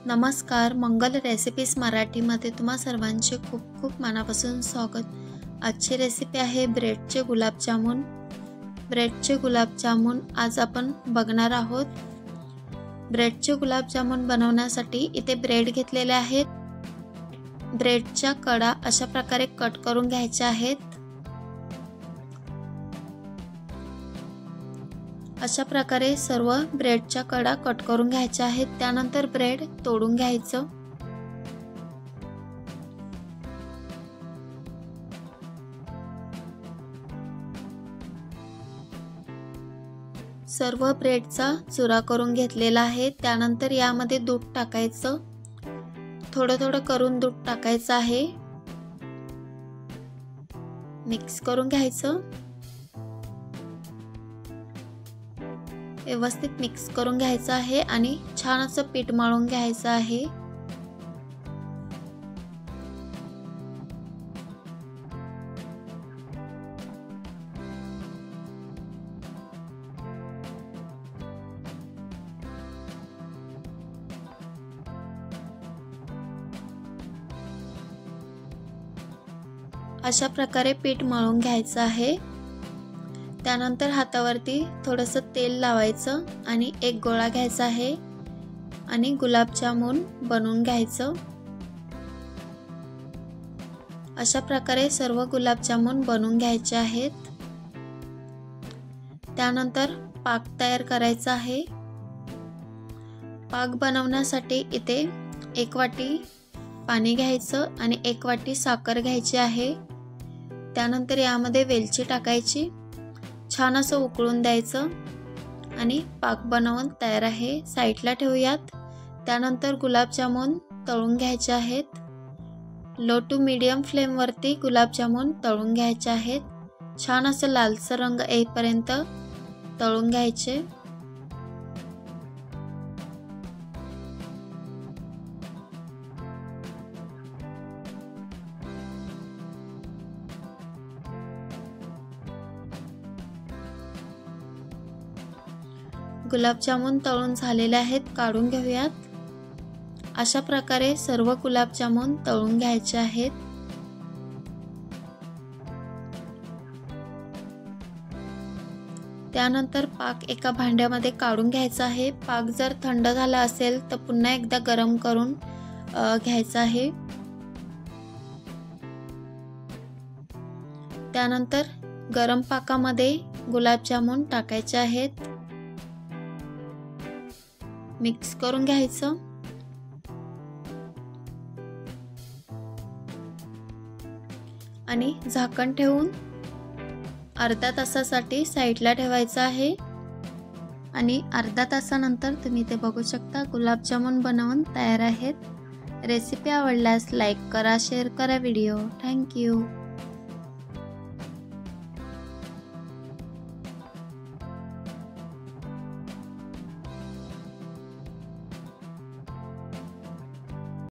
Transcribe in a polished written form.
नमस्कार, मंगल रेसिपीज मराठीमध्ये तुम्हा सर्वांचे खूप खूप मनापासून स्वागत। आजची रेसिपी आहे ब्रेडचे गुलाबजामुन। ब्रेडचे गुलाबजामुन आज आपण बघणार आहोत। ब्रेडचे गुलाबजामुन बनवण्यासाठी इथे ब्रेड घेतलेले आहेत। ब्रेडच्या कडा अशा प्रकारे कट करून घ्यायच्या आहेत। अशा प्रकारे सर्व ब्रेडच्या कडा कट करून घ्यायच्या आहेत। त्यानंतर ब्रेड तोडून घ्यायचं। सर्व ब्रेडचा चुरा करून घेतलेला आहे। त्यानंतर यामध्ये दूध टाकायचं। थोडं थोडं करून दूध टाकायचं आहे। मिक्स करून घ्यायचं। व्यवस्थित मिक्स करून घ्यायचं आहे आणि छान असं पीठ मळून घ्यायचं आहे। अशा प्रकारे पीठ मळून घ्यायचं आहे। त्यानंतर हातावरती थोडंसं तेल लावायचं आणि एक गोळा घ्यायचा आहे आणि गुलाबजामुन बनवून घ्यायचं। अशा प्रकारे सर्व गुलाबजामुन बनवून घ्यायचे आहेत। त्यानंतर पाक तयार करायचा आहे। पाक बनवण्यासाठी इथे 1 वाटी पाणी घ्यायचं आणि 1 वाटी साखर घ्यायची आहे। त्यानंतर यामध्ये वेलची टाकायची। छान असं उकळून द्यायचं आणि पाक बनवून तयार आहे। साईडला ठेवूयात। त्यानंतर गुलाबजामुन तळून घ्यायचे आहेत। लो टू मीडियम फ्लेम वरती गुलाबजामुन तळून घ्यायचे आहेत। छान असं लालसर रंग येईपर्यंत तळून घ्यायचे। गुलाबजामुन तळून झालेले आहेत, काढून घेऊयात। अशा प्रकारे सर्व गुलाबजामुन तळून घ्यायचे आहेत। त्यानंतर पाक एका भांड्यामध्ये काढून घ्यायचा आहे। पाक जर थंड झाला असेल तर पुन्हा एकदा गरम करून घ्यायचा आहे। त्यानंतर गरम पाकामध्ये गुलाबजामुन टाकायचे आहेत। मिक्स करून घ्यायचं आणि झाकण ठेवून अर्धा तासासाठी साईडला ठेवायचं आहे। आणि अर्धा तासानंतर तुम्ही ते बघू शकता गुलाबजामुन बनवून तयार आहेत। रेसिपी आवडल्यास लाईक करा, शेअर करा व्हिडिओ। Thank you.